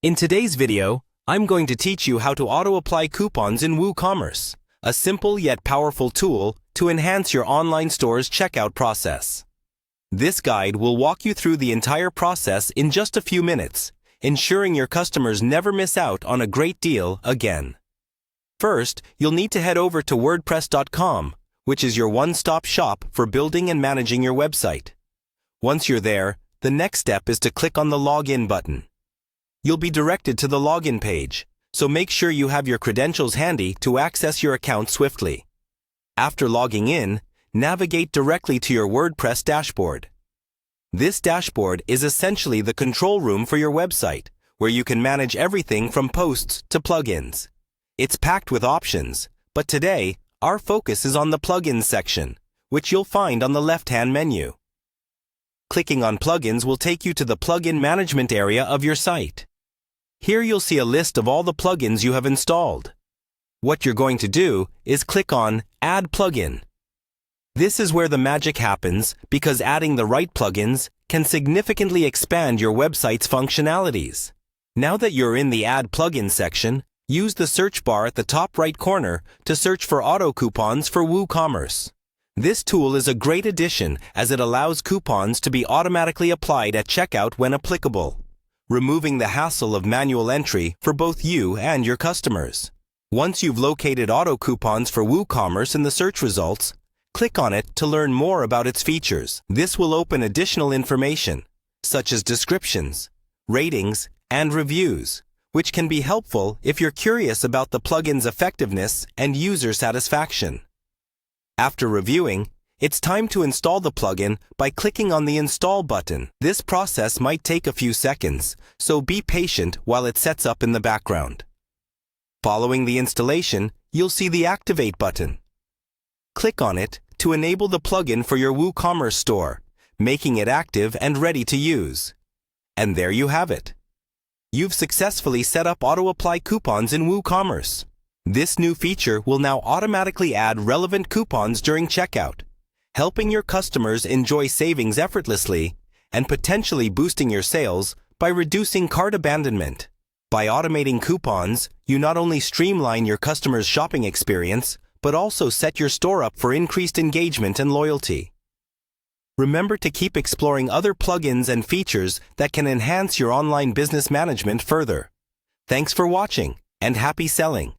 In today's video, I'm going to teach you how to auto-apply coupons in Woocommerce, a simple yet powerful tool to enhance your online store's checkout process. This guide will walk you through the entire process in just a few minutes, ensuring your customers never miss out on a great deal again. First, you'll need to head over to WordPress.com, which is your one-stop shop for building and managing your website. Once you're there, the next step is to click on the Login button. You'll be directed to the login page, so make sure you have your credentials handy to access your account swiftly. After logging in, navigate directly to your WordPress dashboard. This dashboard is essentially the control room for your website, where you can manage everything from posts to plugins. It's packed with options, but today, our focus is on the plugins section, which you'll find on the left-hand menu. Clicking on plugins will take you to the plugin management area of your site. Here you'll see a list of all the plugins you have installed. What you're going to do is click on Add Plugin. This is where the magic happens because adding the right plugins can significantly expand your website's functionalities. Now that you're in the Add Plugin section, use the search bar at the top right corner to search for auto coupons for Woocommerce. This tool is a great addition as it allows coupons to be automatically applied at checkout when applicable, removing the hassle of manual entry for both you and your customers. Once you've located auto coupons for Woocommerce in the search results, click on it to learn more about its features. This will open additional information, such as descriptions, ratings, and reviews, which can be helpful if you're curious about the plugin's effectiveness and user satisfaction. After reviewing, it's time to install the plugin by clicking on the Install button. This process might take a few seconds, so be patient while it sets up in the background. Following the installation, you'll see the Activate button. Click on it to enable the plugin for your WooCommerce store, making it active and ready to use. And there you have it. You've successfully set up auto-apply coupons in WooCommerce. This new feature will now automatically add relevant coupons during checkout, helping your customers enjoy savings effortlessly and potentially boosting your sales by reducing cart abandonment. By automating coupons, you not only streamline your customers' shopping experience, but also set your store up for increased engagement and loyalty. Remember to keep exploring other plugins and features that can enhance your online business management further. Thanks for watching, and happy selling!